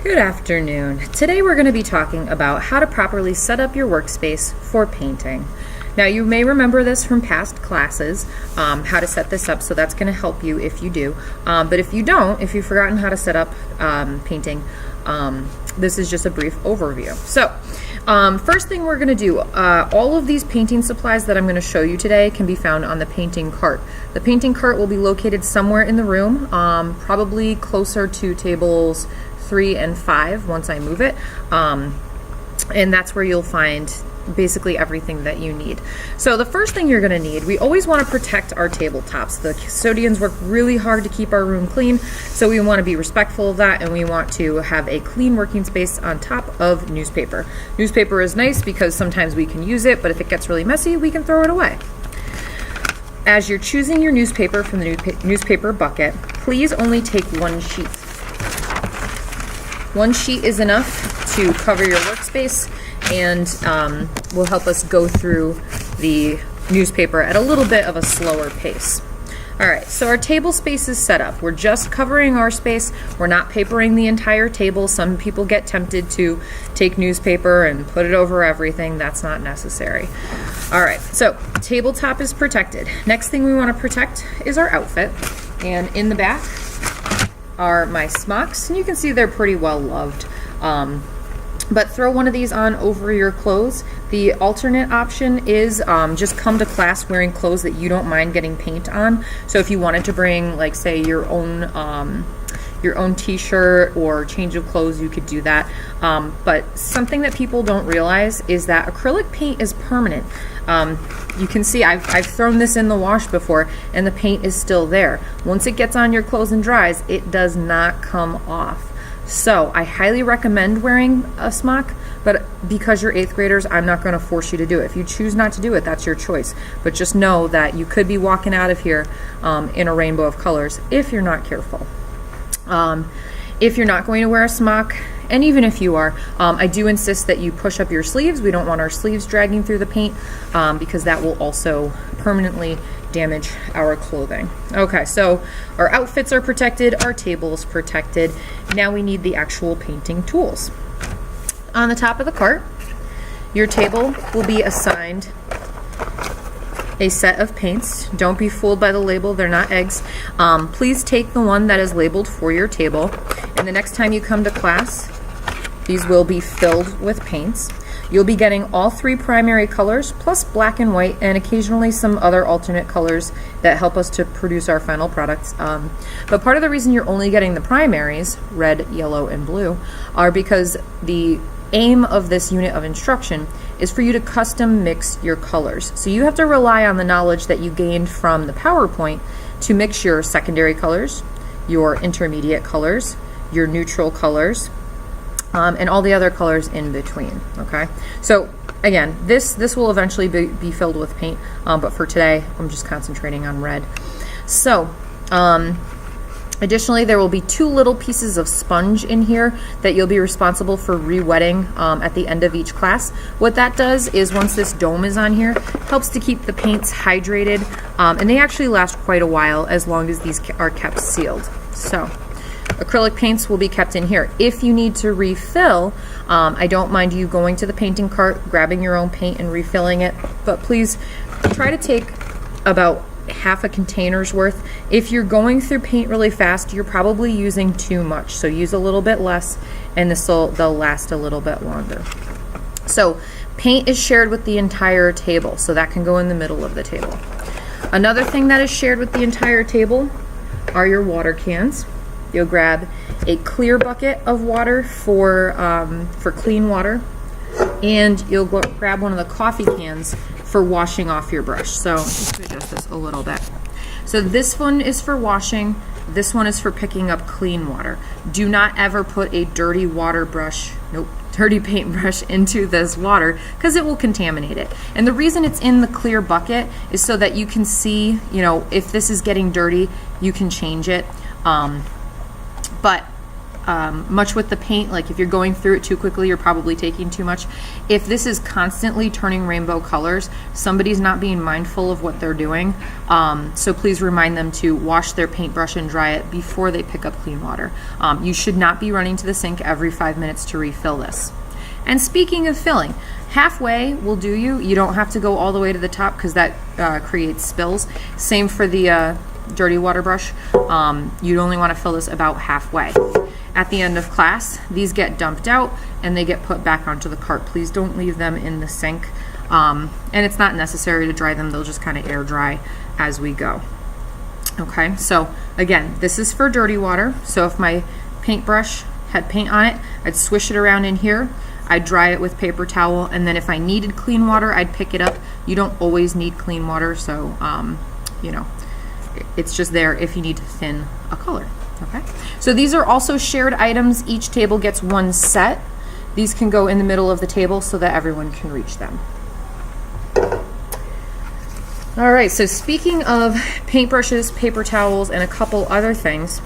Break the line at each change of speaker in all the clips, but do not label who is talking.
Good afternoon. Today we're going to be talking about how to properly set up your workspace for painting. Now you may remember this from past classes, how to set this up, so that's going to help you if you do. But if you don't, if you've forgotten how to set up painting, this is just a brief overview. So first thing we're going to do, all of these painting supplies that I'm going to show you today can be found on the painting cart. The painting cart will be located somewhere in the room, probably closer to tables 3 and 5 once I move it, and that's where you'll find basically everything that you need. So the first thing you're going to need, we always want to protect our tabletops. The custodians work really hard to keep our room clean, so we want to be respectful of that, and we want to have a clean working space on top of newspaper. Newspaper is nice because sometimes we can use it, but if it gets really messy, we can throw it away. As you're choosing your newspaper from the newspaper bucket, please only take one sheet. One sheet is enough to cover your workspace and will help us go through the newspaper at a little bit of a slower pace. Alright, so our table space is set up. We're just covering our space. We're not papering the entire table. Some people get tempted to take newspaper and put it over everything. That's not necessary. Alright, so tabletop is protected. Next thing we want to protect is our outfit. And in the back are my smocks, and you can see they're pretty well loved. But throw one of these on over your clothes. The alternate option is just come to class wearing clothes that you don't mind getting paint on. So if you wanted to bring, like, say, your own t-shirt or change of clothes, you could do that. But something that people don't realize is that acrylic paint is permanent. You can see I've thrown this in the wash before and the paint is still there. Once it gets on your clothes and dries, it does not come off. So I highly recommend wearing a smock, but because you're 8th graders, I'm not going to force you to do it. If you choose not to do it, that's your choice. But just know that you could be walking out of here in a rainbow of colors if you're not careful. If you're not going to wear a smock, and even if you are, I do insist that you push up your sleeves. We don't want our sleeves dragging through the paint because that will also permanently damage our clothing. Okay, so our outfits are protected, our table is protected. Now we need the actual painting tools. On the top of the cart, your table will be assigned a set of paints. Don't be fooled by the label, they're not eggs. Please take the one that is labeled for your table, and the next time you come to class, these will be filled with paints. You'll be getting all 3 primary colors, plus black and white, and occasionally some other alternate colors that help us to produce our final products. But part of the reason you're only getting the primaries, red, yellow, and blue, are because the aim of this unit of instruction is for you to custom mix your colors. So you have to rely on the knowledge that you gained from the PowerPoint to mix your secondary colors, your intermediate colors, your neutral colors, and all the other colors in between. Okay, so again, this will eventually be filled with paint, but for today I'm just concentrating on red. So additionally, there will be 2 little pieces of sponge in here that you'll be responsible for re-wetting at the end of each class. What that does is, once this dome is on here, helps to keep the paints hydrated, and they actually last quite a while as long as these are kept sealed. So acrylic paints will be kept in here. If you need to refill, I don't mind you going to the painting cart, grabbing your own paint and refilling it, but please try to take about half a container's worth. If you're going through paint really fast, you're probably using too much, so use a little bit less, and they'll last a little bit longer. So paint is shared with the entire table, so that can go in the middle of the table. Another thing that is shared with the entire table are your water cans. You'll grab a clear bucket of water for clean water, and you'll grab one of the coffee cans for washing off your brush. So just adjust this a little bit. So this one is for washing, this one is for picking up clean water. Do not ever put a dirty dirty paintbrush into this water, because it will contaminate it. And the reason it's in the clear bucket is so that you can see, if this is getting dirty, you can change it. But much with the paint. Like if you're going through it too quickly, you're probably taking too much. If this is constantly turning rainbow colors, somebody's not being mindful of what they're doing. So please remind them to wash their paintbrush and dry it before they pick up clean water. You should not be running to the sink every 5 minutes to refill this. And speaking of filling, halfway will do you. You don't have to go all the way to the top because that creates spills. Same for the dirty water brush. You'd only want to fill this about halfway. At the end of class, these get dumped out and they get put back onto the cart. Please don't leave them in the sink. And it's not necessary to dry them. They'll just kind of air dry as we go. Okay, so again, this is for dirty water. So if my paintbrush had paint on it, I'd swish it around in here. I'd dry it with paper towel, and then if I needed clean water, I'd pick it up. You don't always need clean water, so you know, it's just there if you need to thin a color. Okay, so these are also shared items. Each table gets one set. These can go in the middle of the table so that everyone can reach them. All right, so speaking of paintbrushes, paper towels, and a couple other things,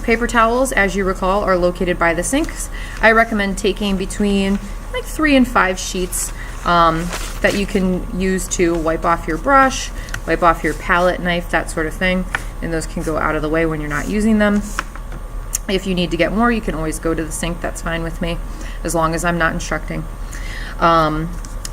paper towels, as you recall, are located by the sinks. I recommend taking between like 3 and 5 sheets that you can use to wipe off your brush, wipe off your palette knife, that sort of thing. And those can go out of the way when you're not using them. If you need to get more, you can always go to the sink. That's fine with me, as long as I'm not instructing.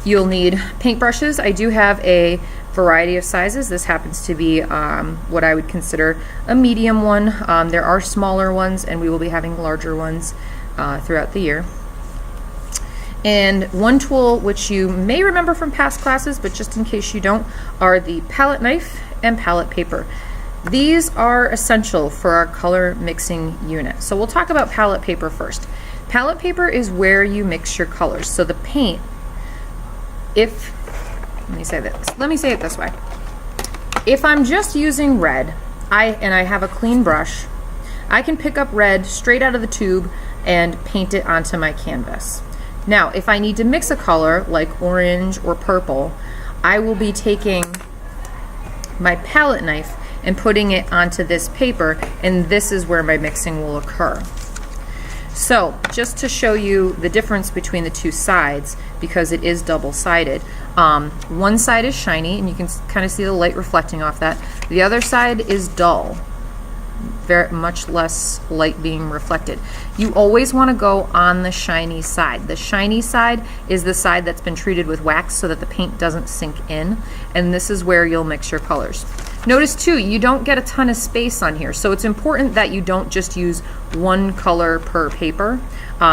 You'll need paintbrushes. I do have a variety of sizes. This happens to be what I would consider a medium one. There are smaller ones, and we will be having larger ones throughout the year. And one tool which you may remember from past classes, but just in case you don't, are the palette knife and palette paper. These are essential for our color mixing unit. So we'll talk about palette paper first. Palette paper is where you mix your colors. So the paint, let me say it this way. If I'm just using red, and I have a clean brush, I can pick up red straight out of the tube and paint it onto my canvas. Now, if I need to mix a color like orange or purple, I will be taking my palette knife and putting it onto this paper, and this is where my mixing will occur. So just to show you the difference between the two sides, because it is double-sided, one side is shiny and you can kind of see the light reflecting off that. The other side is dull, very much less light being reflected. You always want to go on the shiny side. The shiny side is the side that's been treated with wax so that the paint doesn't sink in, and this is where you'll mix your colors. Notice too, you don't get a ton of space on here, so it's important that you don't just use one color per paper.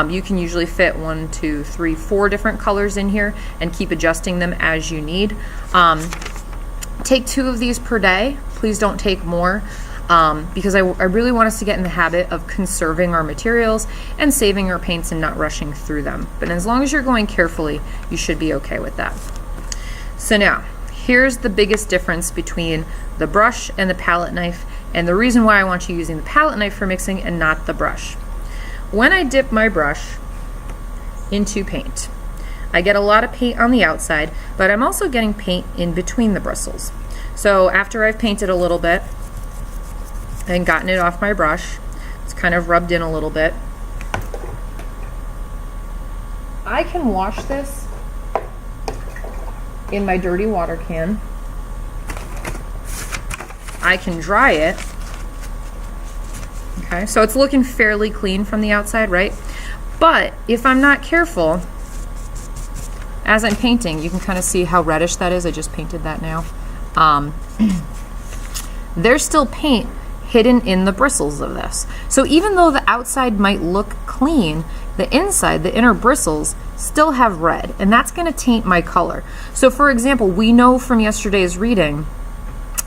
You can usually fit 1, 2, 3, 4 different colors in here and keep adjusting them as you need. Take 2 of these per day. Please don't take more, because I really want us to get in the habit of conserving our materials and saving our paints and not rushing through them. But as long as you're going carefully, you should be okay with that. So now, here's the biggest difference between the brush and the palette knife, and the reason why I want you using the palette knife for mixing and not the brush. When I dip my brush into paint, I get a lot of paint on the outside, but I'm also getting paint in between the bristles. So after I've painted a little bit and gotten it off my brush, it's kind of rubbed in a little bit, I can wash this in my dirty water can. I can dry it. Okay, so it's looking fairly clean from the outside, right? But if I'm not careful, as I'm painting, you can kind of see how reddish that is. I just painted that now. There's still paint hidden in the bristles of this. So even though the outside might look clean, the inside, the inner bristles, still have red, and that's going to taint my color. So for example, we know from yesterday's reading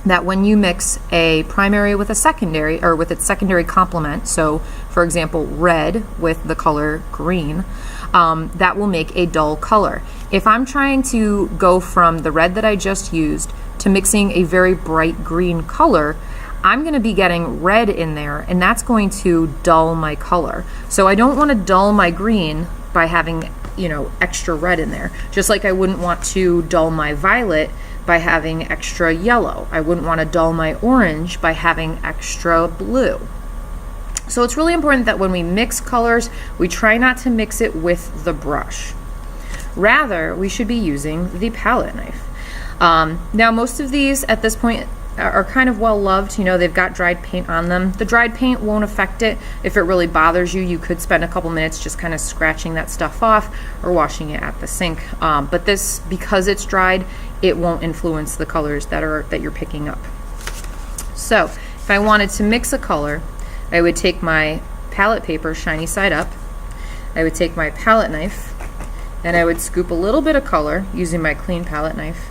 that when you mix a primary with a secondary, or with its secondary complement, so for example red with the color green, that will make a dull color. If I'm trying to go from the red that I just used to mixing a very bright green color, I'm going to be getting red in there, and that's going to dull my color. So I don't want to dull my green by having, you know, extra red in there. Just like I wouldn't want to dull my violet by having extra yellow. I wouldn't want to dull my orange by having extra blue. So it's really important that when we mix colors, we try not to mix it with the brush. Rather, we should be using the palette knife. Now, most of these at this point are kind of well loved. You know, they've got dried paint on them. The dried paint won't affect it. If it really bothers you, you could spend a couple minutes just kind of scratching that stuff off or washing it at the sink. But this, because it's dried, it won't influence the colors that you're picking up. So if I wanted to mix a color, I would take my palette paper, shiny side up. I would take my palette knife, and I would scoop a little bit of color using my clean palette knife,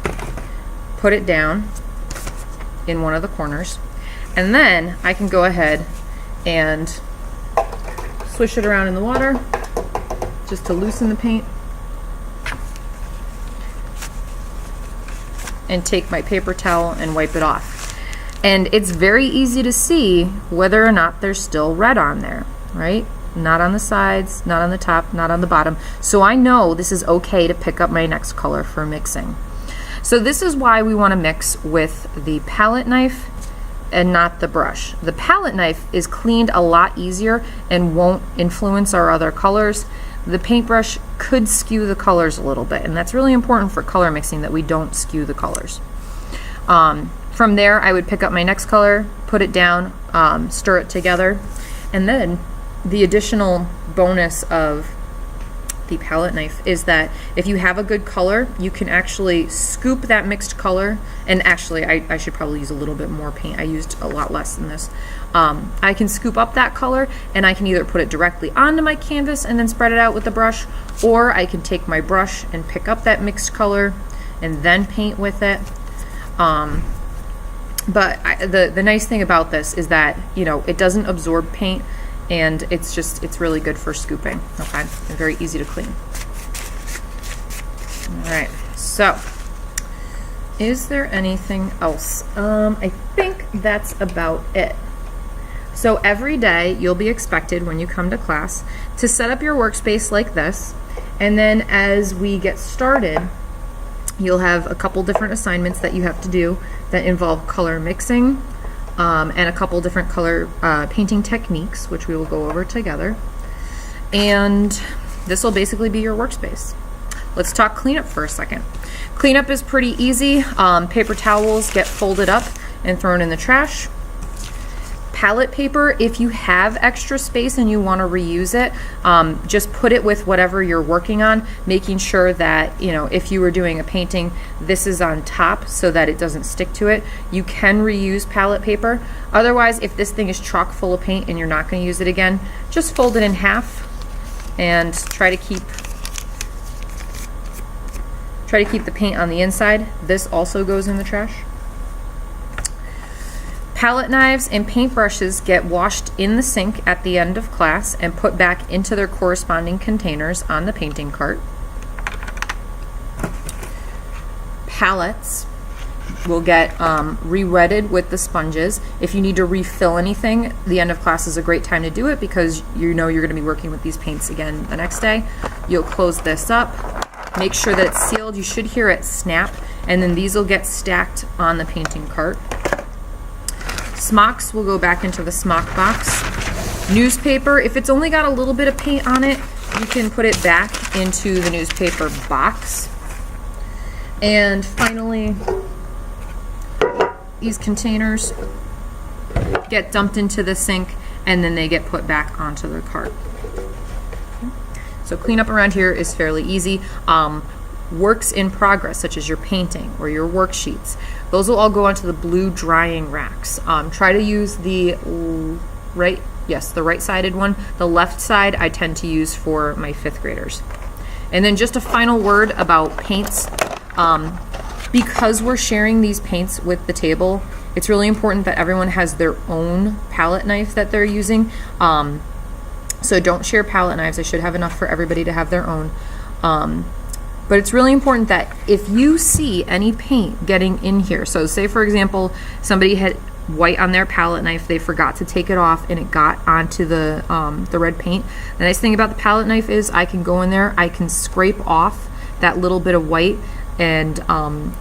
put it down in one of the corners, and then I can go ahead and swish it around in the water just to loosen the paint, and take my paper towel and wipe it off. And it's very easy to see whether or not there's still red on there, right? Not on the sides, not on the top, not on the bottom. So I know this is okay to pick up my next color for mixing. So this is why we want to mix with the palette knife and not the brush. The palette knife is cleaned a lot easier and won't influence our other colors. The paintbrush could skew the colors a little bit, and that's really important for color mixing, that we don't skew the colors. From there, I would pick up my next color, put it down, stir it together, and then the additional bonus of the palette knife is that if you have a good color, you can actually scoop that mixed color, and actually I should probably use a little bit more paint. I used a lot less than this. I can scoop up that color, and I can either put it directly onto my canvas and then spread it out with the brush, or I can take my brush and pick up that mixed color and then paint with it. But the nice thing about this is that, you know, it doesn't absorb paint, and it's really good for scooping, okay? And very easy to clean. All right, so is there anything else? I think that's about it. So every day you'll be expected when you come to class to set up your workspace like this, and then as we get started, you'll have a couple different assignments that you have to do that involve color mixing, and a couple different color painting techniques, which we will go over together. And this will basically be your workspace. Let's talk cleanup for a second. Cleanup is pretty easy. Paper towels get folded up and thrown in the trash. Palette paper, if you have extra space and you want to reuse it, just put it with whatever you're working on, making sure that, you know, if you were doing a painting, this is on top so that it doesn't stick to it. You can reuse palette paper. Otherwise, if this thing is chock full of paint and you're not going to use it again, just fold it in half and try to keep the paint on the inside. This also goes in the trash. Palette knives and paintbrushes get washed in the sink at the end of class and put back into their corresponding containers on the painting cart. Palettes will get re-wetted with the sponges. If you need to refill anything, the end of class is a great time to do it, because you know you're going to be working with these paints again the next day. You'll close this up, make sure that it's sealed. You should hear it snap, and then these will get stacked on the painting cart. Smocks will go back into the smock box. Newspaper, if it's only got a little bit of paint on it, you can put it back into the newspaper box. And finally, these containers get dumped into the sink, and then they get put back onto the cart. So cleanup around here is fairly easy. Works in progress, such as your painting or your worksheets, those will all go onto the blue drying racks. Try to use the right-sided one. The left side I tend to use for my 5th graders. And then just a final word about paints. Because we're sharing these paints with the table, it's really important that everyone has their own palette knife that they're using. So don't share palette knives. I should have enough for everybody to have their own. But it's really important that if you see any paint getting in here, so say for example, somebody had white on their palette knife, they forgot to take it off and it got onto the red paint. The nice thing about the palette knife is I can go in there, I can scrape off that little bit of white and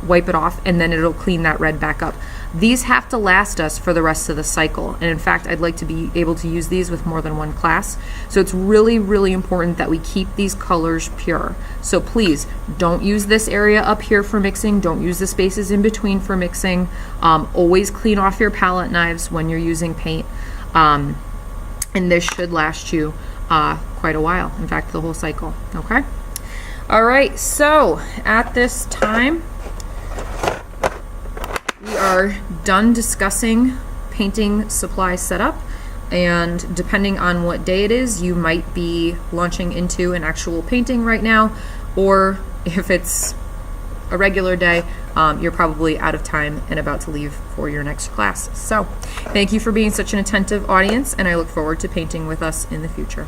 wipe it off, and then it'll clean that red back up. These have to last us for the rest of the cycle. And in fact, I'd like to be able to use these with more than one class. So it's really, really important that we keep these colors pure. So please don't use this area up here for mixing. Don't use the spaces in between for mixing. Always clean off your palette knives when you're using paint. And this should last you quite a while. In fact, the whole cycle, okay? All right, so at this time, we are done discussing painting supply setup, and depending on what day it is, you might be launching into an actual painting right now, or if it's a regular day, you're probably out of time and about to leave for your next class. So thank you for being such an attentive audience, and I look forward to painting with us in the future.